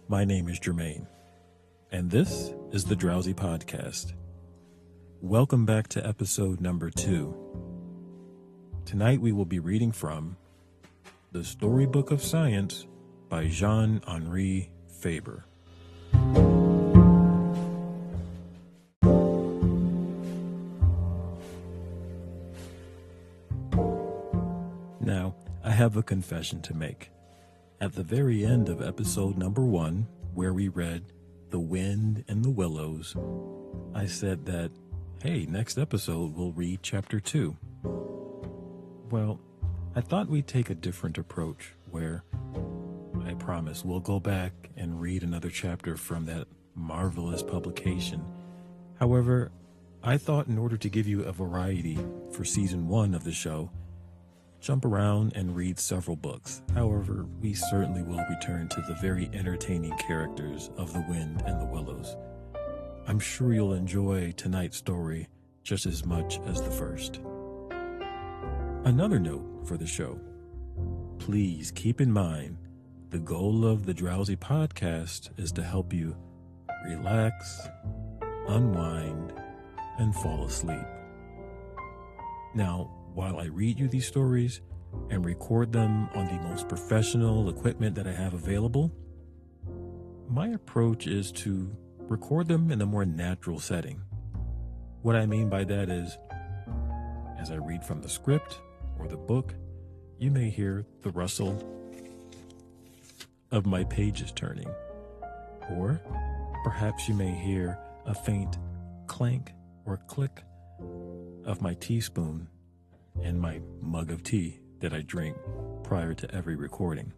My name is Jermaine, and this is the Drowsy Podcast. Welcome back to episode number 2. Tonight we will be reading from The Storybook of Science by Jean-Henri Fabre. Now, I have a confession to make. At the very end of episode number 1, where we read The Wind and the Willows, I said that, hey, next episode we'll read chapter 2. Well, I thought we'd take a different approach where I promise we'll go back and read another chapter from that marvelous publication. However, I thought in order to give you a variety for season 1 of the show, jump around and read several books. However, we certainly will return to the very entertaining characters of The Wind and the Willows. I'm sure you'll enjoy tonight's story just as much as the first. Another note for the show. Please keep in mind, the goal of the Drowsy Podcast is to help you relax, unwind, and fall asleep. Now, while I read you these stories and record them on the most professional equipment that I have available, my approach is to record them in a more natural setting. What I mean by that is, as I read from the script or the book, you may hear the rustle of my pages turning, or perhaps you may hear a faint clank or click of my teaspoon and my mug of tea that I drink prior to every recording.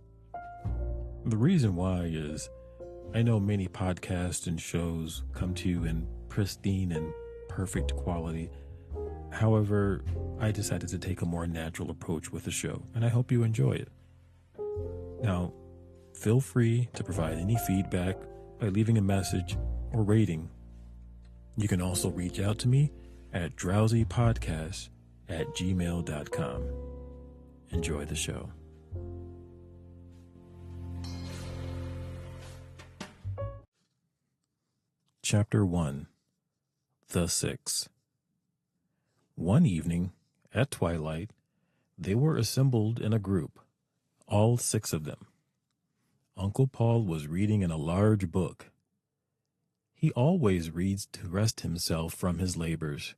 The reason why is I know many podcasts and shows come to you in pristine and perfect quality. However, I decided to take a more natural approach with the show, and I hope you enjoy it. Now, feel free to provide any feedback by leaving a message or rating. You can also reach out to me at drowsypodcast@gmail.com. Enjoy the show. Chapter 1. The Six. One evening, at twilight, they were assembled in a group, all 6 of them. Uncle Paul was reading in a large book. He always reads to rest himself from his labors,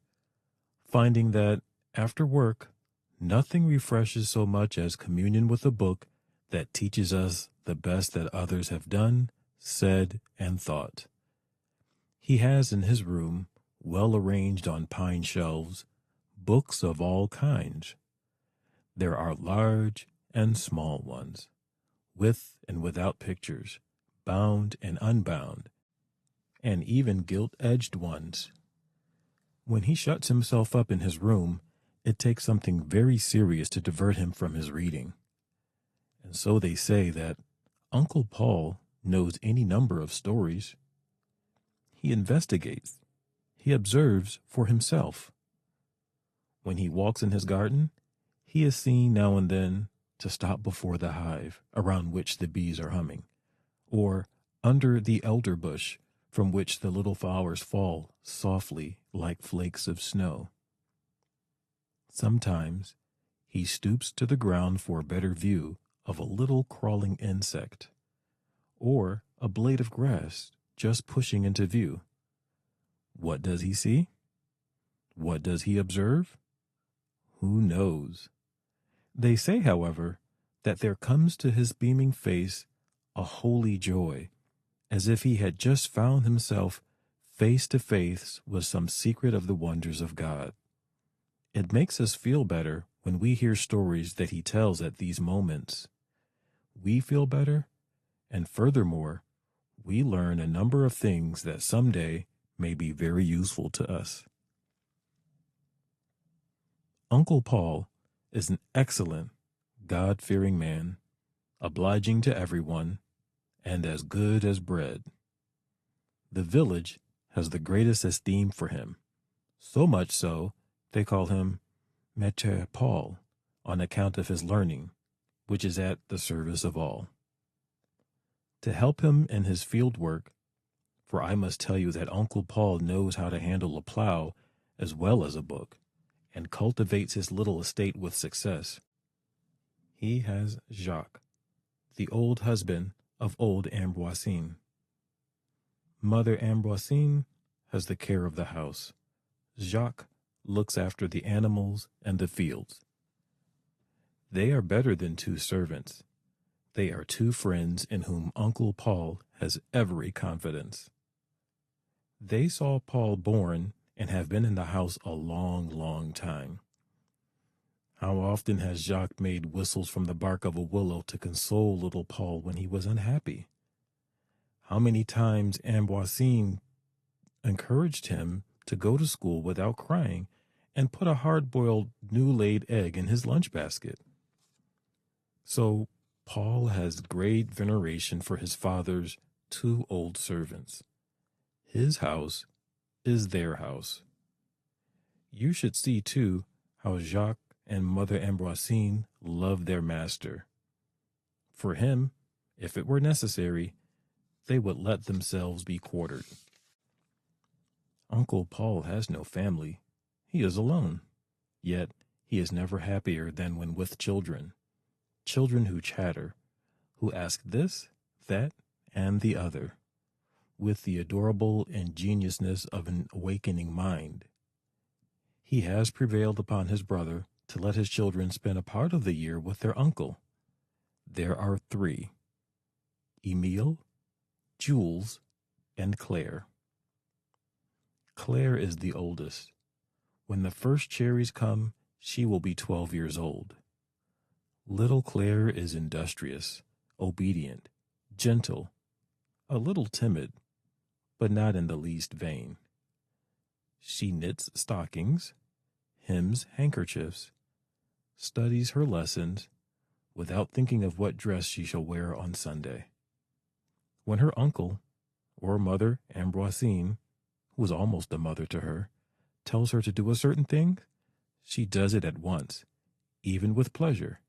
finding that, after work, nothing refreshes so much as communion with a book that teaches us the best that others have done, said, and thought. He has in his room, well arranged on pine shelves, books of all kinds. There are large and small ones, with and without pictures, bound and unbound, and even gilt-edged ones. When he shuts himself up in his room, it takes something very serious to divert him from his reading. And so they say that Uncle Paul knows any number of stories. He investigates. He observes for himself. When he walks in his garden, he is seen now and then to stop before the hive around which the bees are humming, or under the elder bush from which the little flowers fall softly like flakes of snow. Sometimes he stoops to the ground for a better view of a little crawling insect, or a blade of grass just pushing into view. What does he see? What does he observe? Who knows? They say, however, that there comes to his beaming face a holy joy, as if he had just found himself face to face with some secret of the wonders of God. It makes us feel better when we hear stories that he tells at these moments. We feel better, and furthermore, we learn a number of things that someday may be very useful to us. Uncle Paul is an excellent, God-fearing man, obliging to everyone, and as good as bread. The village has the greatest esteem for him, so much so they call him Maître Paul on account of his learning, which is at the service of all. To help him in his field work, for I must tell you that Uncle Paul knows how to handle a plow as well as a book, and cultivates his little estate with success. He has Jacques, the old husband of old Ambroisine. Mother Ambroisine has the care of the house. Jacques looks after the animals and the fields. They are better than two servants. They are two friends in whom Uncle Paul has every confidence. They saw Paul born and have been in the house a long, long time. How often has Jacques made whistles from the bark of a willow to console little Paul when he was unhappy? How many times Ambroisine encouraged him to go to school without crying and put a hard-boiled new-laid egg in his lunch basket? So Paul has great veneration for his father's two old servants. His house is their house. You should see, too, how Jacques and Mother Ambroisine love their master. For him, if it were necessary, they would let themselves be quartered. Uncle Paul has no family. He is alone. Yet he is never happier than when with children. Children who chatter, who ask this, that, and the other, with the adorable ingenuousness of an awakening mind. He has prevailed upon his brother to let his children spend a part of the year with their uncle. There are three: Emile, Jules, and Claire. Claire is the oldest. When the first cherries come, she will be 12 years old. Little Claire is industrious, obedient, gentle, a little timid, but not in the least vain. She knits stockings, hems handkerchiefs, studies her lessons, without thinking of what dress she shall wear on Sunday. When her uncle, or Mother Ambroisine, who is almost a mother to her, tells her to do a certain thing, she does it at once, even with pleasure,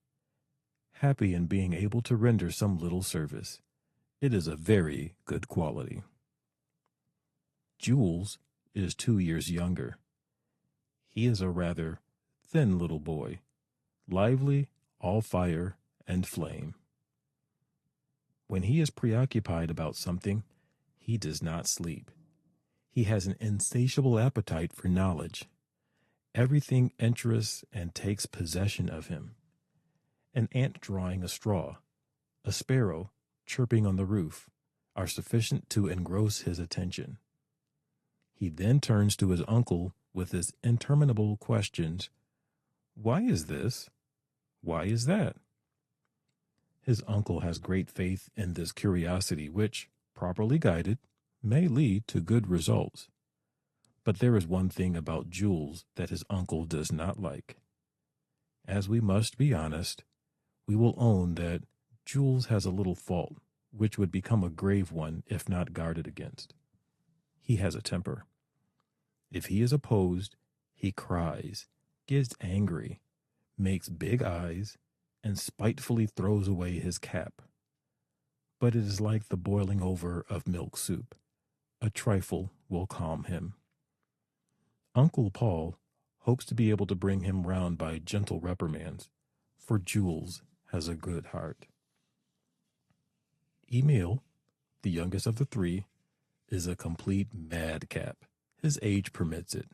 happy in being able to render some little service. It is a very good quality. Jules is 2 years younger. He is a rather thin little boy, lively, all fire and flame. When he is preoccupied about something, he does not sleep. He has an insatiable appetite for knowledge. Everything interests and takes possession of him. An ant drawing a straw, a sparrow chirping on the roof, are sufficient to engross his attention. He then turns to his uncle with his interminable questions. Why is this? Why is that? His uncle has great faith in this curiosity, which, properly guided, may lead to good results. But there is one thing about Jules that his uncle does not like. As we must be honest, we will own that Jules has a little fault, which would become a grave one if not guarded against. He has a temper. If he is opposed, he cries, gets angry, makes big eyes, and spitefully throws away his cap. But it is like the boiling over of milk soup. A trifle will calm him. Uncle Paul hopes to be able to bring him round by gentle reprimands, for Jules has a good heart. Emile, the youngest of the three, is a complete madcap. His age permits it.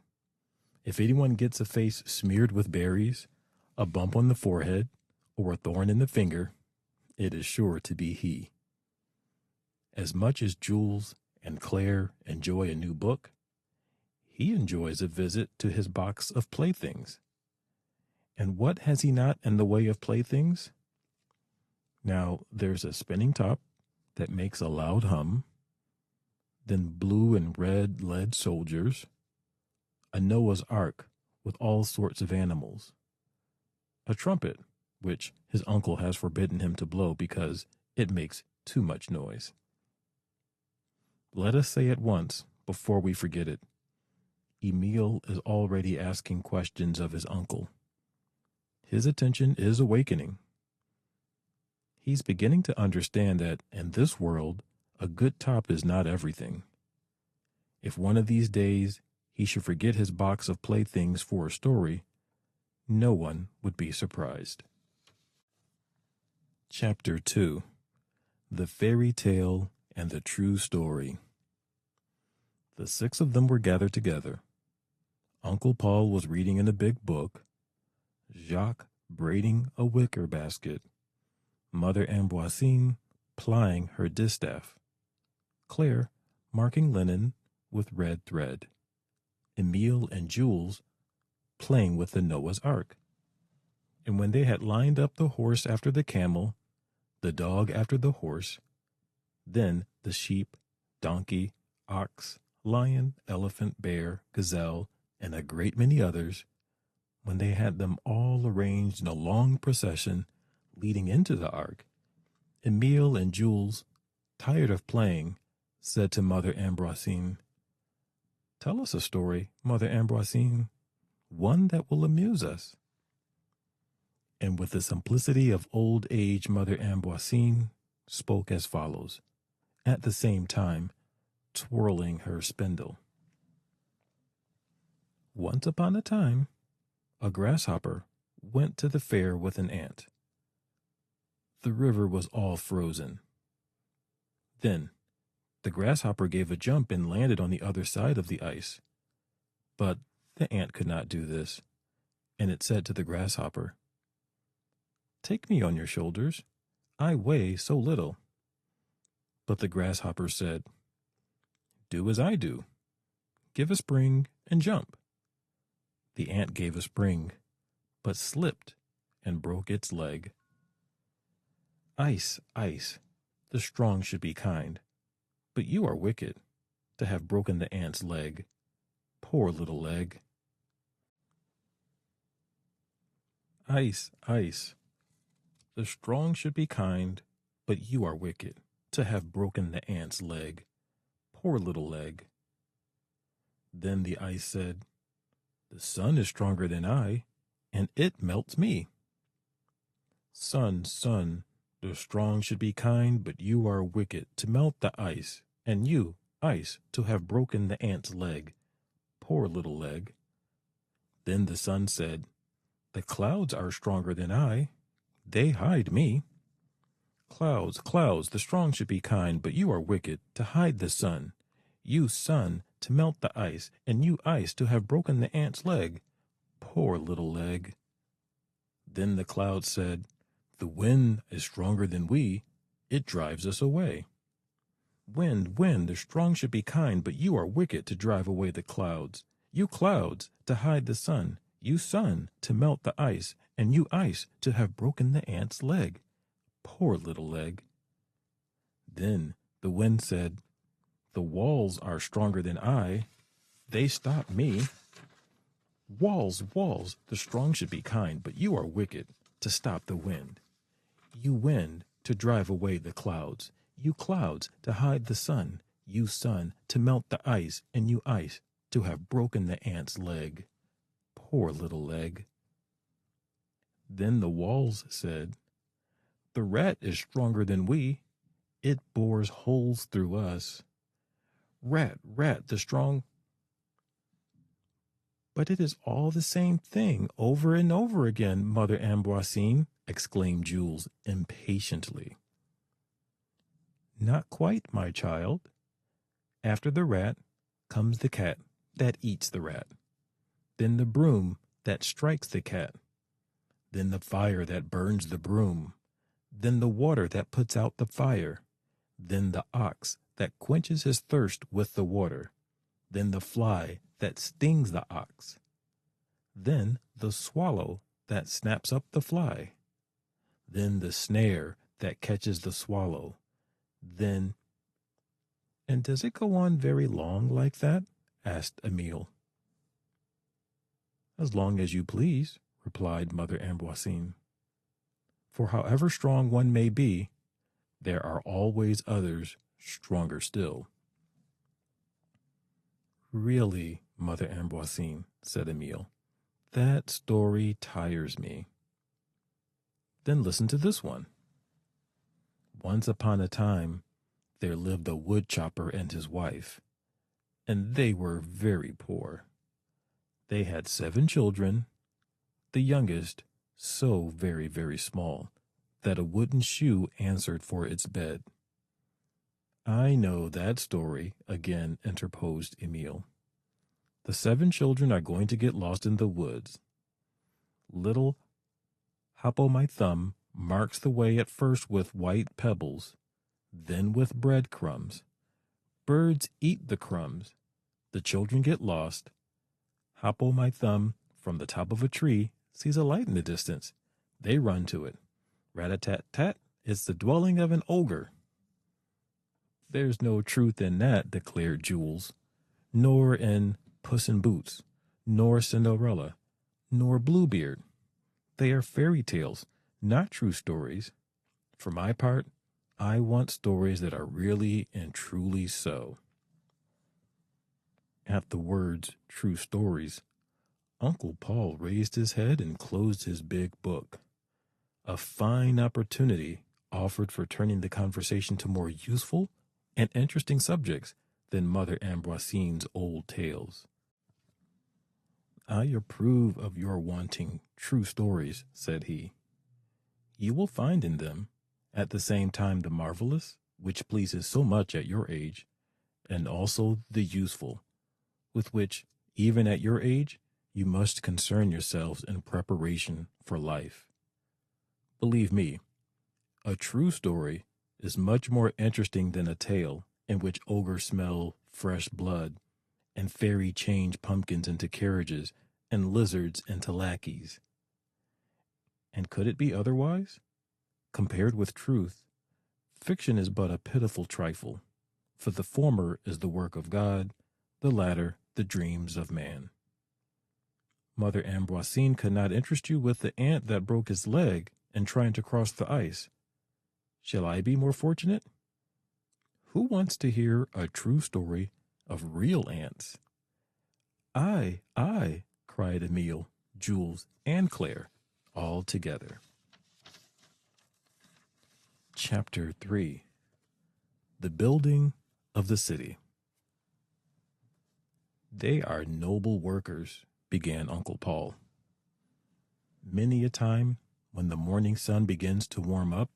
If anyone gets a face smeared with berries, a bump on the forehead, or a thorn in the finger, it is sure to be he. As much as Jules and Claire enjoy a new book, he enjoys a visit to his box of playthings. And what has he not in the way of playthings? Now, there's a spinning top that makes a loud hum, then blue and red lead soldiers, a Noah's Ark with all sorts of animals, a trumpet, which his uncle has forbidden him to blow because it makes too much noise. Let us say at once, before we forget it, Emile is already asking questions of his uncle. His attention is awakening. He's beginning to understand that in this world, a good top is not everything. If one of these days he should forget his box of playthings for a story, no one would be surprised. Chapter 2: The Fairy Tale and the True Story. The six of them were gathered together. Uncle Paul was reading in a big book, Jacques braiding a wicker basket, Mother Ambroisine plying her distaff, Claire marking linen with red thread, Emile and Jules playing with the Noah's Ark. And when they had lined up the horse after the camel, the dog after the horse, then the sheep, donkey, ox, lion, elephant, bear, gazelle, and a great many others, when they had them all arranged in a long procession leading into the ark, Emile and Jules, tired of playing, said to Mother Ambroisine, "Tell us a story, Mother Ambroisine, one that will amuse us." And with the simplicity of old age, Mother Ambroisine spoke as follows, at the same time twirling her spindle. Once upon a time, a grasshopper went to the fair with an ant. The river was all frozen. Then the grasshopper gave a jump and landed on the other side of the ice. But the ant could not do this, and it said to the grasshopper, "Take me on your shoulders. I weigh so little." But the grasshopper said, "Do as I do. Give a spring and jump." The ant gave a spring, but slipped and broke its leg. Ice, ice, the strong should be kind, but you are wicked to have broken the ant's leg. Poor little leg. Ice, ice, the strong should be kind, but you are wicked to have broken the ant's leg. Poor little leg. Then the ice said, "The sun is stronger than I, and it melts me." Sun, sun, the strong should be kind, but you are wicked to melt the ice, and you, ice, to have broken the ant's leg. Poor little leg. Then the sun said, "The clouds are stronger than I. They hide me." Clouds, clouds, the strong should be kind, but you are wicked to hide the sun. You, sun, to melt the ice, and you, ice, to have broken the ant's leg. Poor little leg. Then the cloud said, "The wind is stronger than we. It drives us away." Wind, wind, the strong should be kind, but you are wicked to drive away the clouds. You clouds, to hide the sun. You sun, to melt the ice, and you ice, to have broken the ant's leg. Poor little leg. Then the wind said, "The walls are stronger than I. They stop me." Walls, walls, the strong should be kind, but you are wicked to stop the wind. You wind, to drive away the clouds. You clouds, to hide the sun. You sun, to melt the ice, and you ice, to have broken the ant's leg. Poor little leg. Then the walls said, "The rat is stronger than we. It bores holes through us." Rat, rat, the strong. "But it is all the same thing over and over again, Mother Ambroisine," exclaimed Jules impatiently. "Not quite, my child. After the rat comes the cat that eats the rat, then the broom that strikes the cat, then the fire that burns the broom, then the water that puts out the fire, then the ox that quenches his thirst with the water, then the fly that stings the ox, then the swallow that snaps up the fly, then the snare that catches the swallow, then—" "And does it go on very long like that?" asked Emile. "As long as you please," replied Mother Ambroisine. "For however strong one may be, there are always others stronger still." "Really, Mother Ambroisine," said Emile, "that story tires me." "Then listen to this one." Once upon a time, there lived a wood chopper and his wife, and they were very poor. They had 7 children, the youngest so very, very small that a wooden shoe answered for its bed. I know that story, again interposed Emile. The 7 children are going to get lost in the woods. Little Hop o' My Thumb marks the way at first with white pebbles, then with breadcrumbs. Birds eat the crumbs. The children get lost. Hop o' My Thumb, from the top of a tree, sees a light in the distance. They run to it. Rat-a-tat-tat, it's the dwelling of an ogre. There's no truth in that, declared Jules, nor in Puss in Boots, nor Cinderella, nor Bluebeard. They are fairy tales, not true stories. For my part, I want stories that are really and truly so. At the words true stories, Uncle Paul raised his head and closed his big book. A fine opportunity offered for turning the conversation to more useful and interesting subjects than Mother Ambroisine's old tales. I approve of your wanting true stories, said he. You will find in them, at the same time, the marvelous, which pleases so much at your age, and also the useful, with which, even at your age, you must concern yourselves in preparation for life. Believe me, a true story is much more interesting than a tale in which ogres smell fresh blood and fairy change pumpkins into carriages and lizards into lackeys. And could it be otherwise? Compared with truth, fiction is but a pitiful trifle, for the former is the work of God, the latter the dreams of man. Mother Ambroisine could not interest you with the ant that broke his leg in trying to cross the ice. Shall I be more fortunate? Who wants to hear a true story of real ants? I, cried Emile, Jules, and Claire, all together. Chapter 3. The Building of the City. They are noble workers, began Uncle Paul. Many a time, when the morning sun begins to warm up,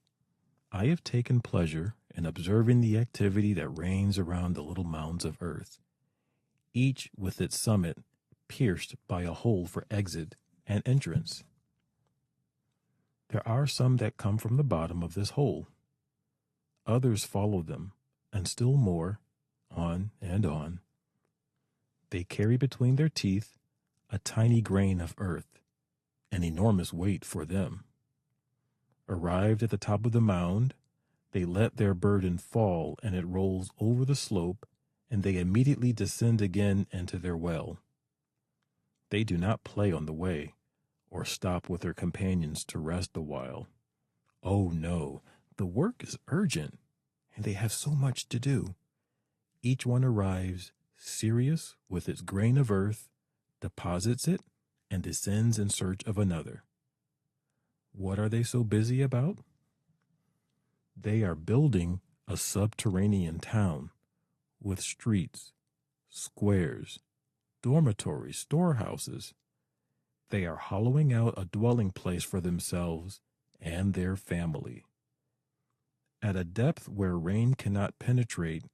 I have taken pleasure in observing the activity that reigns around the little mounds of earth, each with its summit pierced by a hole for exit and entrance. There are some that come from the bottom of this hole. Others follow them, and still more, on and on. They carry between their teeth a tiny grain of earth, an enormous weight for them. Arrived at the top of the mound, they let their burden fall, and it rolls over the slope, and they immediately descend again into their well. They do not play on the way, or stop with their companions to rest a while. Oh no, the work is urgent, and they have so much to do. Each one arrives serious with its grain of earth, deposits it, and descends in search of another. What are they so busy about? They are building a subterranean town with streets, squares, dormitories, storehouses. They are hollowing out a dwelling place for themselves and their family. At a depth where rain cannot penetrate,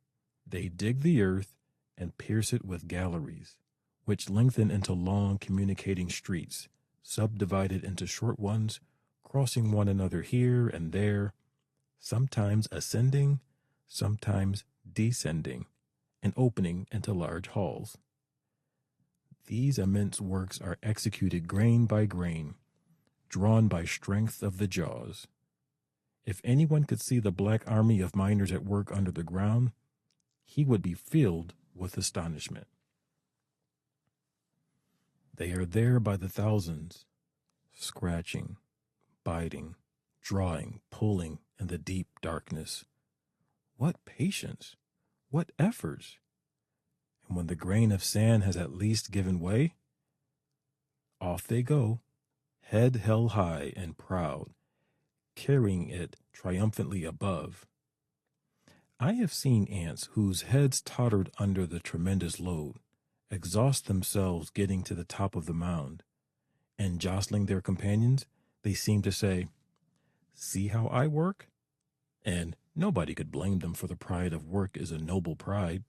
they dig the earth and pierce it with galleries, which lengthen into long communicating streets, subdivided into short ones, crossing one another here and there, sometimes ascending, sometimes descending, and opening into large halls. These immense works are executed grain by grain, drawn by strength of the jaws. If anyone could see the black army of miners at work under the ground, he would be filled with astonishment. They are there by the thousands, scratching, biting, drawing, pulling in the deep darkness. What patience! What efforts! And when the grain of sand has at least given way, off they go, head held high and proud, carrying it triumphantly above. I have seen ants whose heads tottered under the tremendous load, exhaust themselves getting to the top of the mound, and jostling their companions, they seem to say, "See how I work?" And nobody could blame them, for the pride of work is a noble pride.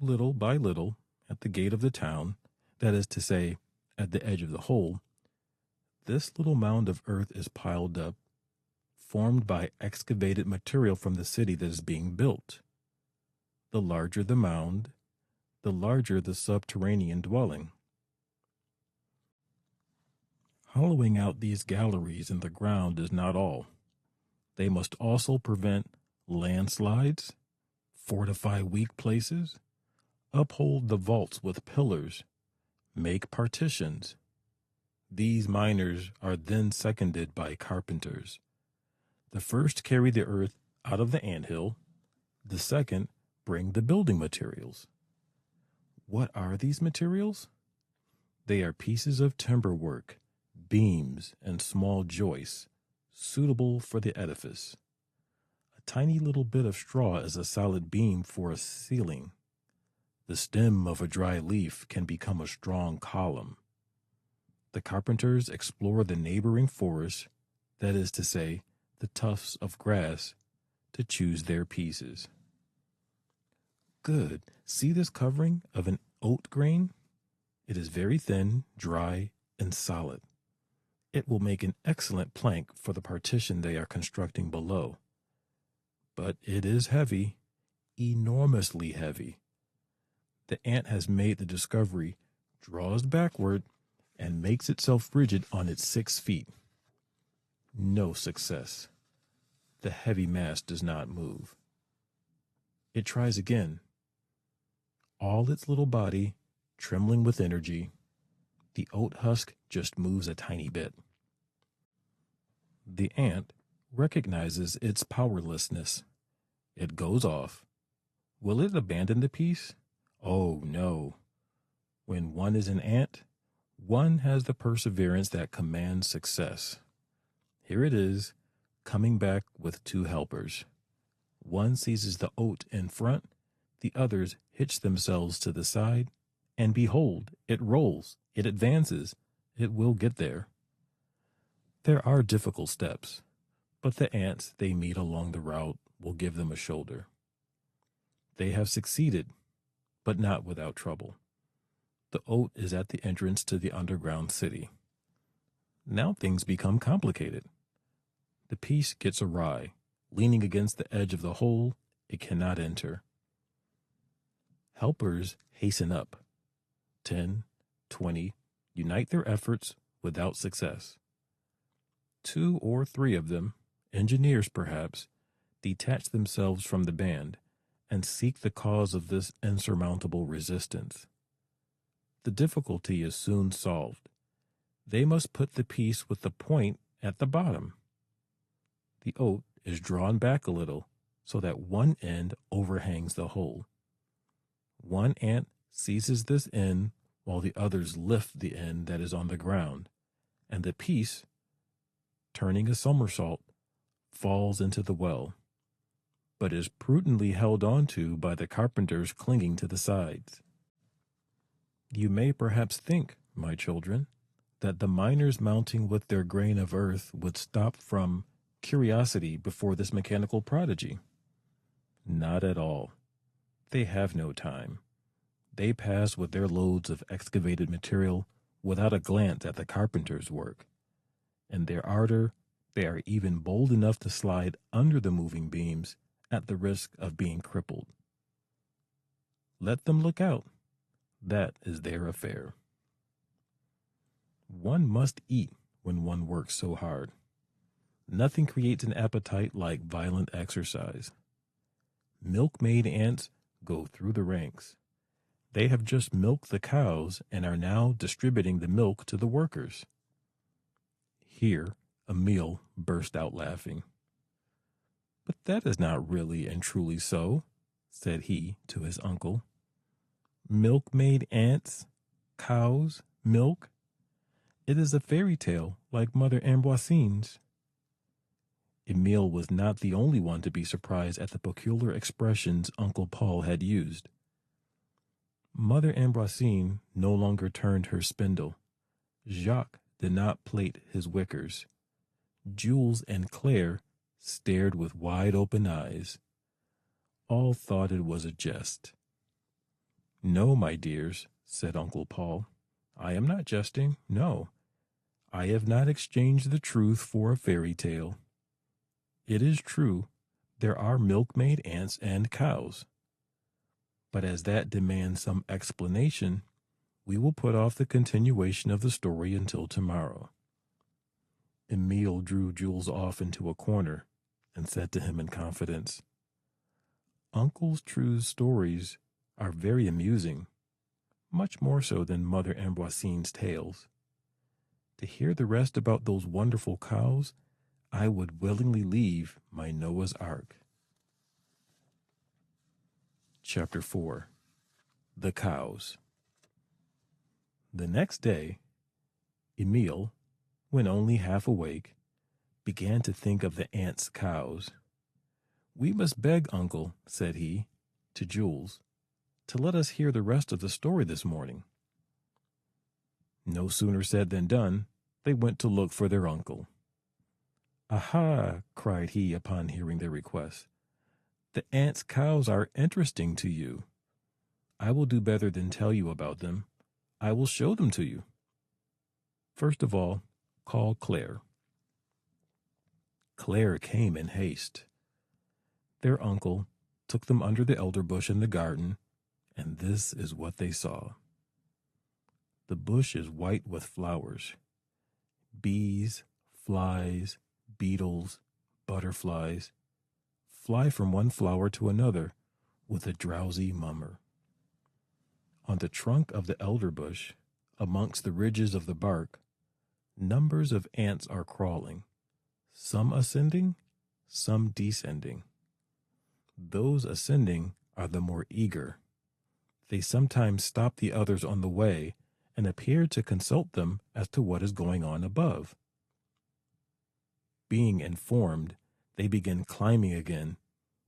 Little by little, at the gate of the town, that is to say, at the edge of the hole, this little mound of earth is piled up, formed by excavated material from the city that is being built. The larger the mound, the larger the subterranean dwelling. Hollowing out these galleries in the ground is not all. They must also prevent landslides, fortify weak places, uphold the vaults with pillars, make partitions. These miners are then seconded by carpenters. The first carry the earth out of the anthill, the second bring the building materials. What are these materials? They are pieces of timber work, beams, and small joists, suitable for the edifice. A tiny little bit of straw is a solid beam for a ceiling. The stem of a dry leaf can become a strong column. The carpenters explore the neighboring forest, that is to say, the tufts of grass, to choose their pieces. Good. See this covering of an oat grain? It is very thin, dry, and solid. It will make an excellent plank for the partition they are constructing below. But it is heavy, enormously heavy. The ant has made the discovery, draws backward, and makes itself rigid on its 6 feet. No success. The heavy mass does not move. It tries again. All its little body trembling with energy, the oat husk just moves a tiny bit. The ant recognizes its powerlessness. It goes off. Will it abandon the piece? Oh, no. When one is an ant, one has the perseverance that commands success. Here it is, coming back with 2 helpers. One seizes the oat in front, the others hitch themselves to the side, and behold, it rolls, it advances, it will get there. There are difficult steps, but the ants they meet along the route will give them a shoulder. They have succeeded, but not without trouble. The oat is at the entrance to the underground city. Now things become complicated. The piece gets awry. Leaning against the edge of the hole, it cannot enter. Helpers hasten up. 10, 20, unite their efforts without success. 2 or 3 of them, engineers perhaps, detach themselves from the band and seek the cause of this insurmountable resistance. The difficulty is soon solved. They must put the piece with the point at the bottom. The oat is drawn back a little so that one end overhangs the hole. One ant seizes this end while the others lift the end that is on the ground, and the piece, turning a somersault, falls into the well, but is prudently held on to by the carpenters clinging to the sides. You may perhaps think, my children, that the miners mounting with their grain of earth would stop from curiosity before this mechanical prodigy. Not at all. They have no time. They pass with their loads of excavated material without a glance at the carpenter's work. In their ardor, they are even bold enough to slide under the moving beams at the risk of being crippled. Let them look out. That is their affair. One must eat when one works so hard. Nothing creates an appetite like violent exercise. Milkmaid ants go through the ranks. They have just milked the cows and are now distributing the milk to the workers. Here, Emil burst out laughing. "But that is not really and truly so," said he to his uncle. "Milkmaid ants, cows, milk. It is a fairy tale like Mother Ambroisine's." Emil was not the only one to be surprised at the peculiar expressions Uncle Paul had used. Mother Ambroisine no longer turned her spindle. Jacques did not plait his wickers. Jules and Claire stared with wide open eyes. All thought it was a jest. "No, my dears," said Uncle Paul. "I am not jesting. No, I have not exchanged the truth for a fairy tale. It is true, there are milkmaid ants and cows. But as that demands some explanation, we will put off the continuation of the story until tomorrow." Emile drew Jules off into a corner and said to him in confidence, "Uncle True's stories are very amusing, much more so than Mother Ambroisine's tales. To hear the rest about those wonderful cows, I would willingly leave my Noah's Ark." Chapter 4. The Cows. The next day, Emile, when only half awake, began to think of the ants' cows. "We must beg Uncle," said he, to Jules, "to let us hear the rest of the story this morning." No sooner said than done. They went to look for their uncle. "Aha!" cried he upon hearing their request. "The ants' cows are interesting to you. I will do better than tell you about them. I will show them to you. First of all, call Claire." Claire came in haste. Their uncle took them under the elder bush in the garden, and this is what they saw. The bush is white with flowers. Bees, flies, beetles, butterflies fly from one flower to another with a drowsy murmur. On the trunk of the elder bush, amongst the ridges of the bark, numbers of ants are crawling, some ascending, some descending. Those ascending are the more eager. They sometimes stop the others on the way and appear to consult them as to what is going on above. Being informed, they begin climbing again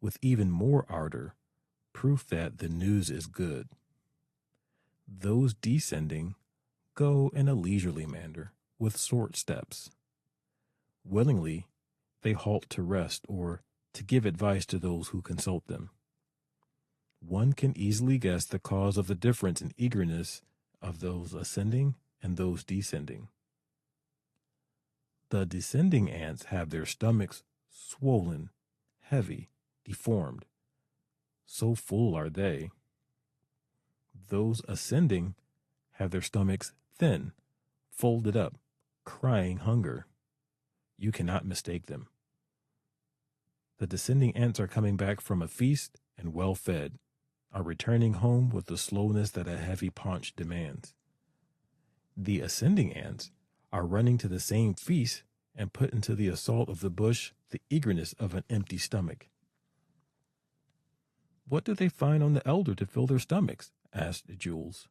with even more ardor, proof that the news is good. Those descending go in a leisurely manner with short steps. Willingly, they halt to rest or to give advice to those who consult them. One can easily guess the cause of the difference in eagerness of those ascending and those descending. The descending ants have their stomachs swollen, heavy, deformed. So full are they. Those ascending have their stomachs thin, folded up, crying hunger. You cannot mistake them. The descending ants are coming back from a feast and well fed, are returning home with the slowness that a heavy paunch demands. The ascending ants are running to the same feast and put into the assault of the bush the eagerness of an empty stomach. "What do they find on the elder to fill their stomachs?" asked Jules.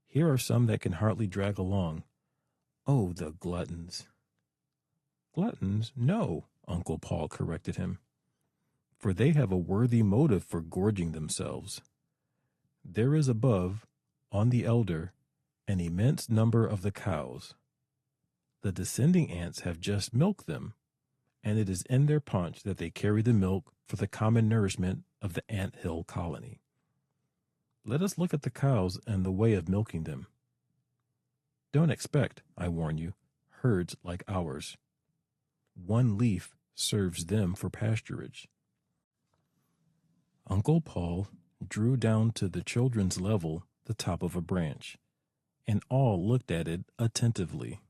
"Here are some that can hardly drag along. Oh, the gluttons!" "Gluttons? No," Uncle Paul corrected him, "for they have a worthy motive for gorging themselves. There is above, on the elder, an immense number of the cows. The descending ants have just milked them, and it is in their paunch that they carry the milk for the common nourishment of the ant hill colony. Let us look at the cows and the way of milking them. Don't expect, I warn you, herds like ours. One leaf serves them for pasturage." Uncle Paul drew down to the children's level the top of a branch, and all looked at it attentively.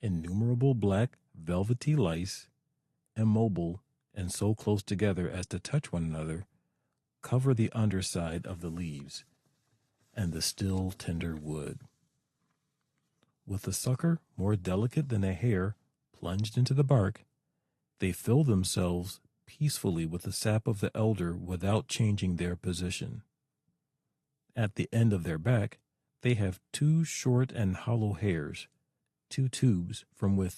Innumerable black, velvety lice, immobile and so close together as to touch one another, cover the underside of the leaves and the still tender wood. With a sucker more delicate than a hair plunged into the bark, they fill themselves peacefully with the sap of the elder without changing their position. At the end of their back, they have two short and hollow hairs, two tubes from which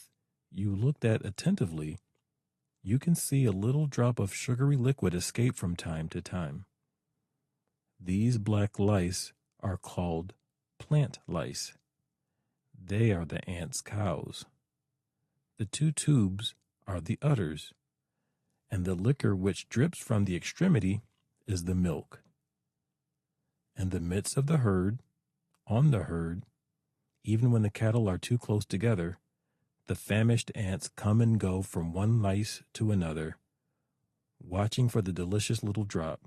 you looked at attentively, you can see a little drop of sugary liquid escape from time to time. These black lice are called plant lice. They are the ants' cows. The two tubes are the udders, and the liquor which drips from the extremity is the milk. In the midst of the herd, on the herd, even when the cattle are too close together, the famished ants come and go from one lice to another, watching for the delicious little drop.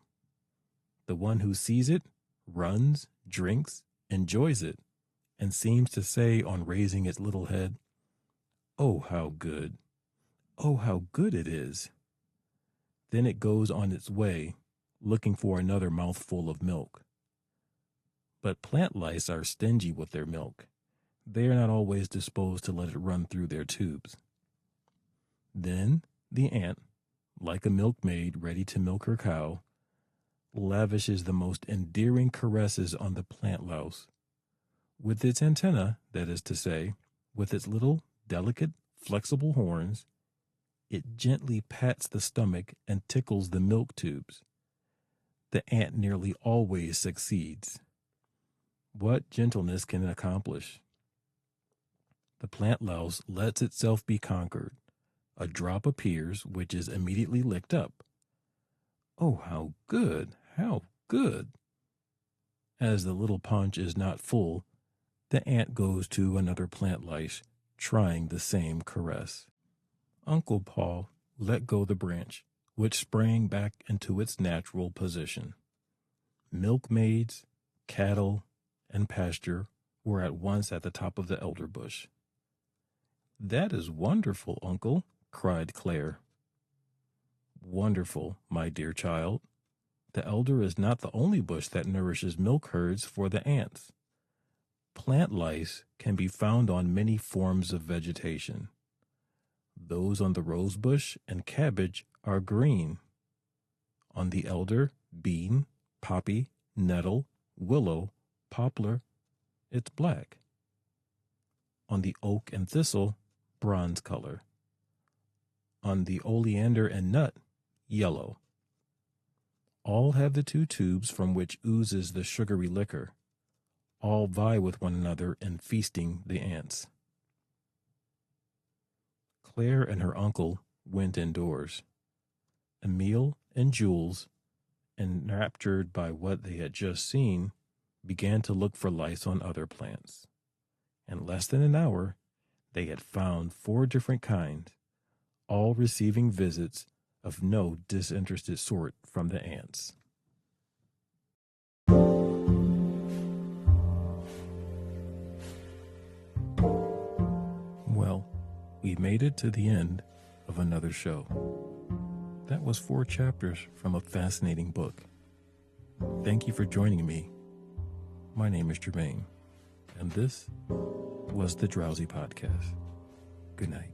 The one who sees it runs, drinks, enjoys it, and seems to say on raising its little head, "Oh, how good! Oh, how good it is!" Then it goes on its way, looking for another mouthful of milk. But plant lice are stingy with their milk. They are not always disposed to let it run through their tubes. Then the ant, like a milkmaid ready to milk her cow, lavishes the most endearing caresses on the plant louse. With its antenna, that is to say, with its little, delicate, flexible horns, it gently pats the stomach and tickles the milk tubes. The ant nearly always succeeds. What gentleness can it accomplish? The plant louse lets itself be conquered. A drop appears, which is immediately licked up. Oh, how good! How good! As the little paunch is not full, the ant goes to another plant lice, trying the same caress. Uncle Paul let go the branch, which sprang back into its natural position. Milkmaids, cattle, and pasture were at once at the top of the elder bush. "That is wonderful, Uncle," cried Claire. "Wonderful, my dear child. The elder is not the only bush that nourishes milk herds for the ants. Plant lice can be found on many forms of vegetation. Those on the rosebush and cabbage are green. On the elder, bean, poppy, nettle, willow, poplar, it's black. On the oak and thistle, bronze color. On the oleander and nut, yellow. All have the two tubes from which oozes the sugary liquor. All vie with one another in feasting the ants." Claire and her uncle went indoors. Emile and Jules, enraptured by what they had just seen, began to look for lice on other plants. In less than an hour, they had found 4 different kinds, all receiving visits of no disinterested sort from the ants. Well, we made it to the end of another show. That was 4 chapters from a fascinating book. Thank you for joining me. My name is Jermaine, and this was the Drowsy Podcast. Good night.